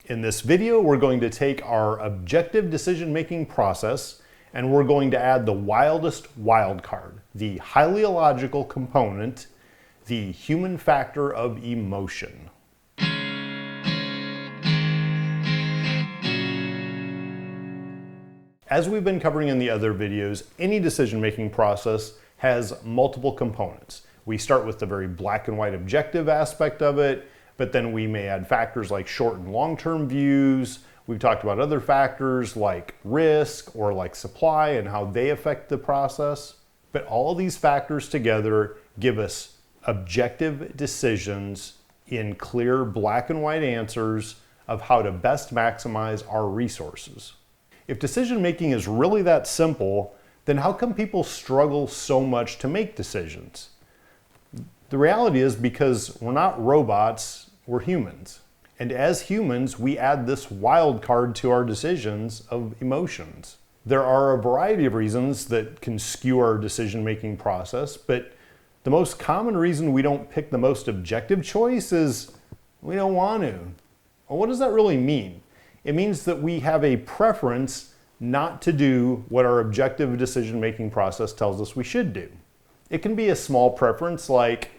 In this video, we're going to take our objective decision-making process and we're going to add the wildest wild card, the highly illogical component, the human factor of emotion. As we've been covering in the other videos, any decision-making process has multiple components. We start with the very black and white objective aspect of it, but then we may add factors like short and long-term views. We've talked about other factors like risk or like supply and how they affect the process. But all of these factors together give us objective decisions in clear black and white answers of how to best maximize our resources. If decision making is really that simple, then how come people struggle so much to make decisions? The reality is because we're not robots, we're humans. And as humans, we add this wild card to our decisions of emotions. There are a variety of reasons that can skew our decision-making process, but the most common reason we don't pick the most objective choice is we don't want to. Well, what does that really mean? It means that we have a preference not to do what our objective decision-making process tells us we should do. It can be a small preference like,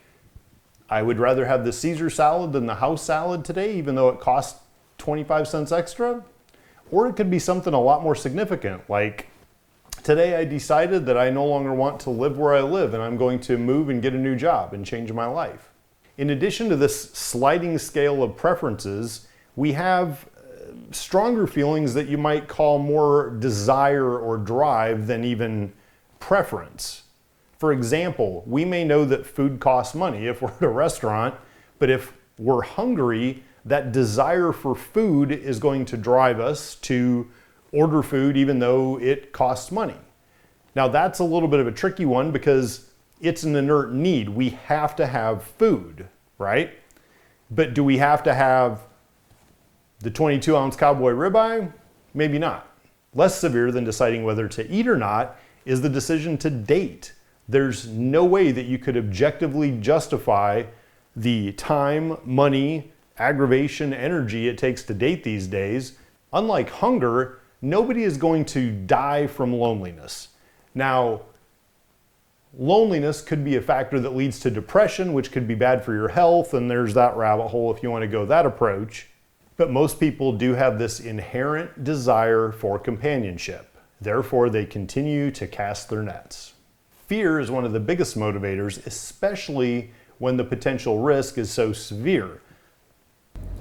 I would rather have the Caesar salad than the house salad today, even though it costs 25 cents extra. Or it could be something a lot more significant, like today I decided that I no longer want to live where I live and I'm going to move and get a new job and change my life. In addition to this sliding scale of preferences, we have stronger feelings that you might call more desire or drive than even preference. For example, we may know that food costs money if we're at a restaurant, but if we're hungry, that desire for food is going to drive us to order food even though it costs money. Now that's a little bit of a tricky one because it's an inert need. We have to have food, right? But do we have to have the 22-ounce cowboy ribeye? Maybe not. Less severe than deciding whether to eat or not is the decision to date. There's no way that you could objectively justify the time, money, aggravation, energy it takes to date these days. Unlike hunger, nobody is going to die from loneliness. Now, loneliness could be a factor that leads to depression, which could be bad for your health, and there's that rabbit hole if you want to go that approach. But most people do have this inherent desire for companionship. Therefore, they continue to cast their nets. Fear is one of the biggest motivators, especially when the potential risk is so severe.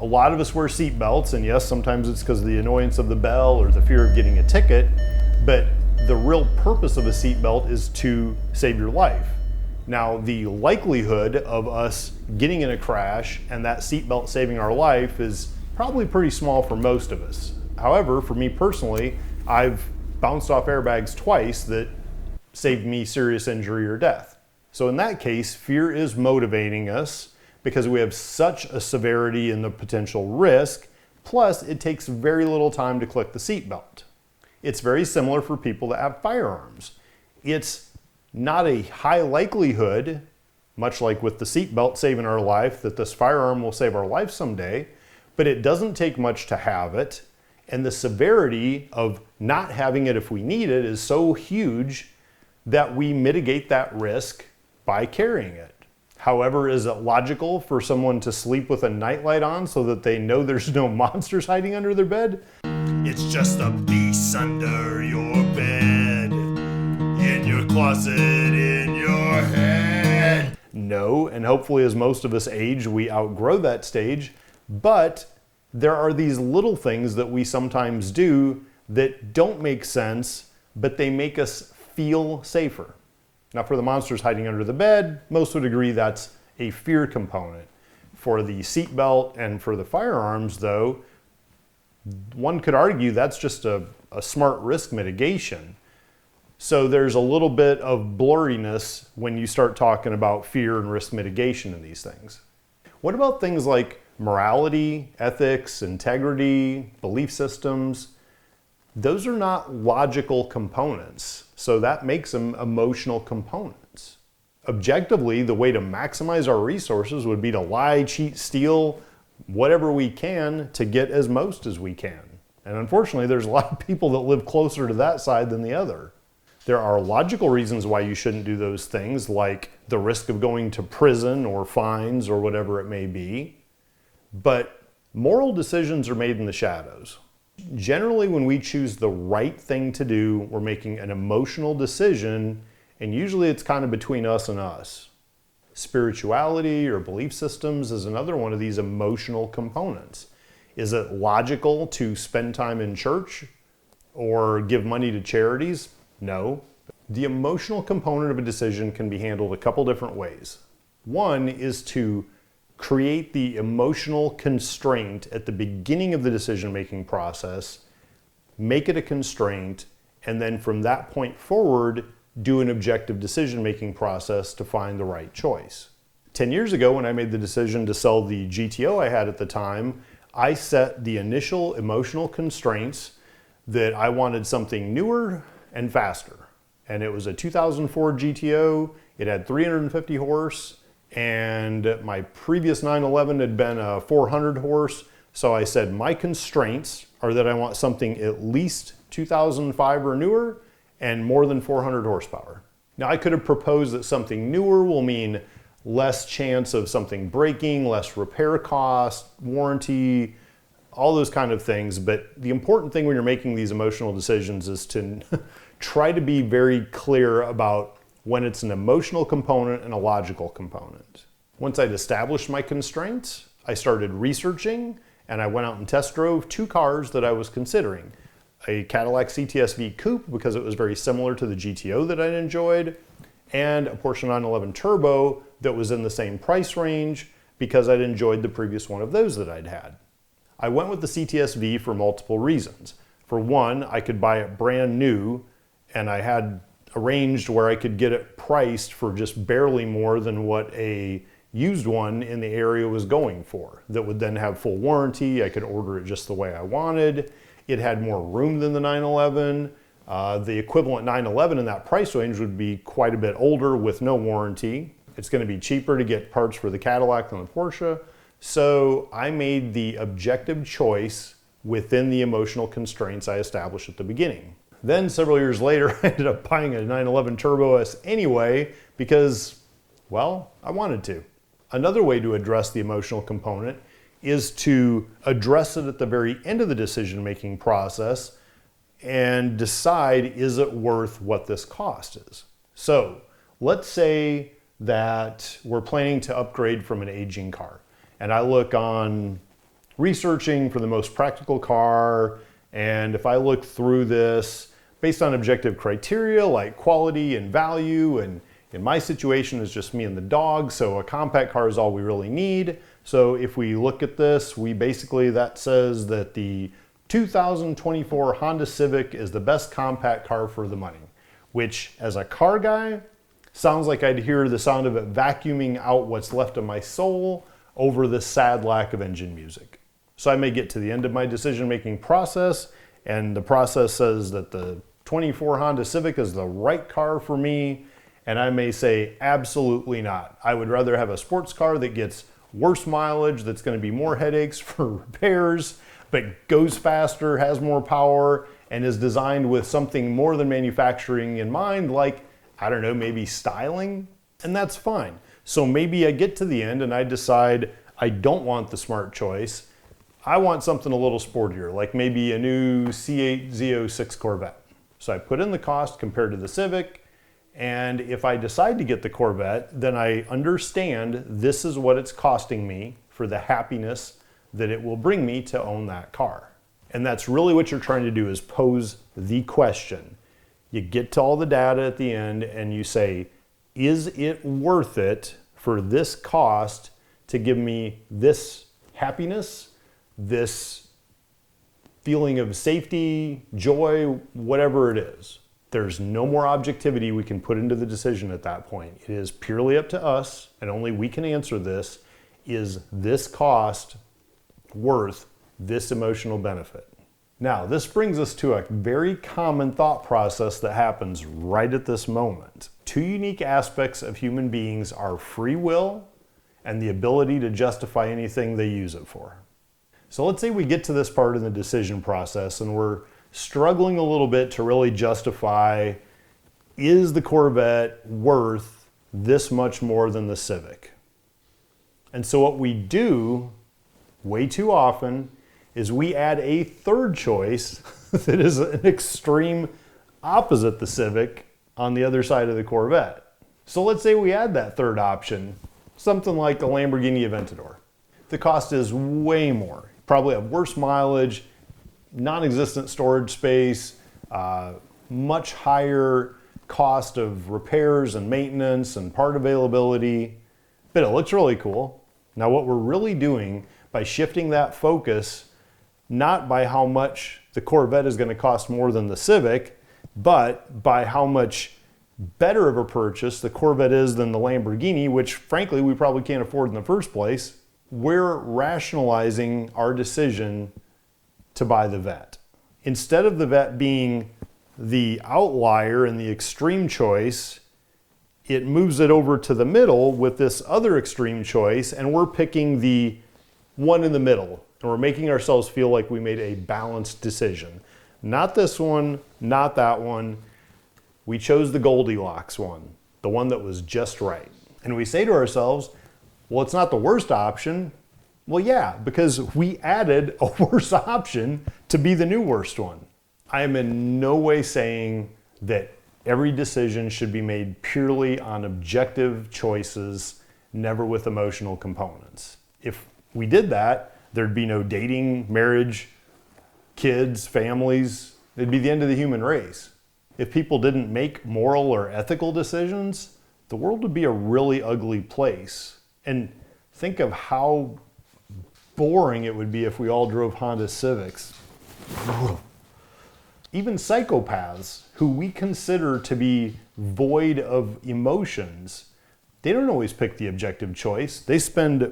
A lot of us wear seat belts, and yes, sometimes it's because of the annoyance of the bell or the fear of getting a ticket, but the real purpose of a seat belt is to save your life. Now, the likelihood of us getting in a crash and that seat belt saving our life is probably pretty small for most of us. However, for me personally, I've bounced off airbags twice that saved me serious injury or death. So in that case, fear is motivating us because we have such a severity in the potential risk, plus it takes very little time to click the seatbelt. It's very similar for people that have firearms. It's not a high likelihood, much like with the seatbelt saving our life, that this firearm will save our life someday, but it doesn't take much to have it, and the severity of not having it if we need it is so huge that we mitigate that risk by carrying it. However, is it logical for someone to sleep with a nightlight on so that they know there's no monsters hiding under their bed? It's just a beast under your bed, in your closet, in your head. No, and hopefully as most of us age, we outgrow that stage, but there are these little things that we sometimes do that don't make sense, but they make us feel safer. Now for the monsters hiding under the bed, most would agree that's a fear component. For the seatbelt and for the firearms though, one could argue that's just a smart risk mitigation. So there's a little bit of blurriness when you start talking about fear and risk mitigation in these things. What about things like morality, ethics, integrity, belief systems? Those are not logical components, so that makes them emotional components. Objectively, the way to maximize our resources would be to lie, cheat, steal, whatever we can to get as most as we can. And unfortunately, there's a lot of people that live closer to that side than the other. There are logical reasons why you shouldn't do those things, like the risk of going to prison or fines or whatever it may be. But moral decisions are made in the shadows. Generally, when we choose the right thing to do, we're making an emotional decision, and usually it's kind of between us and us. Spirituality or belief systems is another one of these emotional components. Is it logical to spend time in church or give money to charities? No. The emotional component of a decision can be handled a couple different ways. One is to create the emotional constraint at the beginning of the decision-making process, make it a constraint, and then from that point forward, do an objective decision-making process to find the right choice. 10 years ago, when I made the decision to sell the GTO I had at the time, I set the initial emotional constraints that I wanted something newer and faster. And it was a 2004 GTO, it had 350 horse, and my previous 911 had been a 400 horse. So I said my constraints are that I want something at least 2005 or newer and more than 400 horsepower. Now I could have proposed that something newer will mean less chance of something breaking, less repair cost, warranty, all those kind of things. But the important thing when you're making these emotional decisions is to try to be very clear about when it's an emotional component and a logical component. Once I'd established my constraints, I started researching and I went out and test drove two cars that I was considering. A Cadillac CTS-V Coupe because it was very similar to the GTO that I'd enjoyed, and a Porsche 911 Turbo that was in the same price range because I'd enjoyed the previous one of those that I'd had. I went with the CTS-V for multiple reasons. For one, I could buy it brand new, and I had arranged where I could get it priced for just barely more than what a used one in the area was going for. That would then have full warranty. I could order it just the way I wanted. It had more room than the 911. The equivalent 911 in that price range would be quite a bit older with no warranty. It's going to be cheaper to get parts for the Cadillac than the Porsche. So I made the objective choice within the emotional constraints I established at the beginning. Then several years later, I ended up buying a 911 Turbo S anyway because, well, I wanted to. Another way to address the emotional component is to address it at the very end of the decision-making process and decide, is it worth what this cost is? So let's say that we're planning to upgrade from an aging car. And I look on researching for the most practical car, and if I look through this based on objective criteria like quality and value, and in my situation it's just me and the dog, so a compact car is all we really need. So if we look at this, that says that the 2024 Honda Civic is the best compact car for the money, which as a car guy, sounds like I'd hear the sound of it vacuuming out what's left of my soul over the sad lack of engine music. So I may get to the end of my decision-making process, and the process says that the 24 Honda Civic is the right car for me, and I may say, absolutely not. I would rather have a sports car that gets worse mileage, that's going to be more headaches for repairs, but goes faster, has more power, and is designed with something more than manufacturing in mind, like, I don't know, maybe styling, and that's fine. So maybe I get to the end and I decide I don't want the smart choice. I want something a little sportier, like maybe a new C8 Z06 Corvette. So I put in the cost compared to the Civic, and if I decide to get the Corvette, then I understand this is what it's costing me for the happiness that it will bring me to own that car. And that's really what you're trying to do, is pose the question. You get to all the data at the end and you say, is it worth it for this cost to give me this happiness, this feeling of safety, joy, whatever it is? There's no more objectivity we can put into the decision at that point. It is purely up to us, and only we can answer this. Is this cost worth this emotional benefit? Now, this brings us to a very common thought process that happens right at this moment. Two unique aspects of human beings are free will and the ability to justify anything they use it for. So let's say we get to this part in the decision process and we're struggling a little bit to really justify, is the Corvette worth this much more than the Civic? And so what we do way too often is we add a third choice that is an extreme opposite the Civic on the other side of the Corvette. So let's say we add that third option, something like a Lamborghini Aventador. The cost is way more. Probably have worse mileage, non-existent storage space, much higher cost of repairs and maintenance and part availability, but it looks really cool. Now what we're really doing by shifting that focus, not by how much the Corvette is going to cost more than the Civic, but by how much better of a purchase the Corvette is than the Lamborghini, which frankly we probably can't afford in the first place, we're rationalizing our decision to buy the Vette. Instead of the Vette being the outlier and the extreme choice, it moves it over to the middle with this other extreme choice, and we're picking the one in the middle, and we're making ourselves feel like we made a balanced decision. Not this one, not that one. We chose the Goldilocks one, the one that was just right. And we say to ourselves, well, it's not the worst option. Well, yeah, because we added a worse option to be the new worst one. I am in no way saying that every decision should be made purely on objective choices, never with emotional components. If we did that, there'd be no dating, marriage, kids, families. It'd be the end of the human race. If people didn't make moral or ethical decisions, the world would be a really ugly place. And think of how boring it would be if we all drove Honda Civics. Even psychopaths, who we consider to be void of emotions, they don't always pick the objective choice. They spend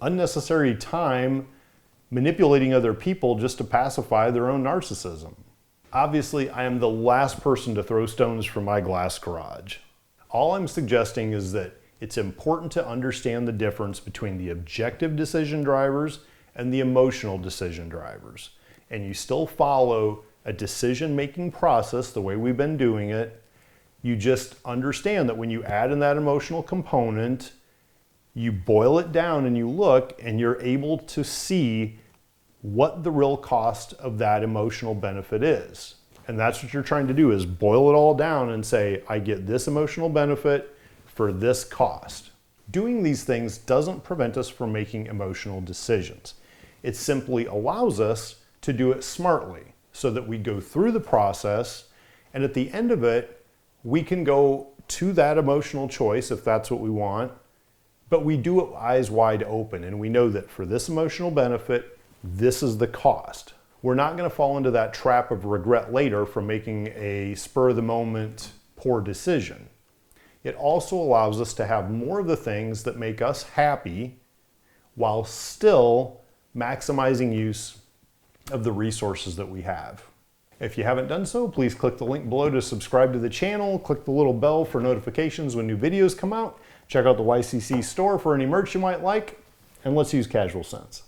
unnecessary time manipulating other people just to pacify their own narcissism. Obviously, I am the last person to throw stones from my glass garage. All I'm suggesting is that it's important to understand the difference between the objective decision drivers and the emotional decision drivers. And you still follow a decision-making process the way we've been doing it. You just understand that when you add in that emotional component, you boil it down and you look and you're able to see what the real cost of that emotional benefit is. And that's what you're trying to do, is boil it all down and say, I get this emotional benefit for this cost. Doing these things doesn't prevent us from making emotional decisions. It simply allows us to do it smartly so that we go through the process, and at the end of it, we can go to that emotional choice if that's what we want, but we do it eyes wide open, and we know that for this emotional benefit, this is the cost. We're not going to fall into that trap of regret later from making a spur-of-the-moment poor decision. It also allows us to have more of the things that make us happy while still maximizing use of the resources that we have. If you haven't done so, please click the link below to subscribe to the channel, click the little bell for notifications when new videos come out, check out the YCC store for any merch you might like, and let's use casual sense.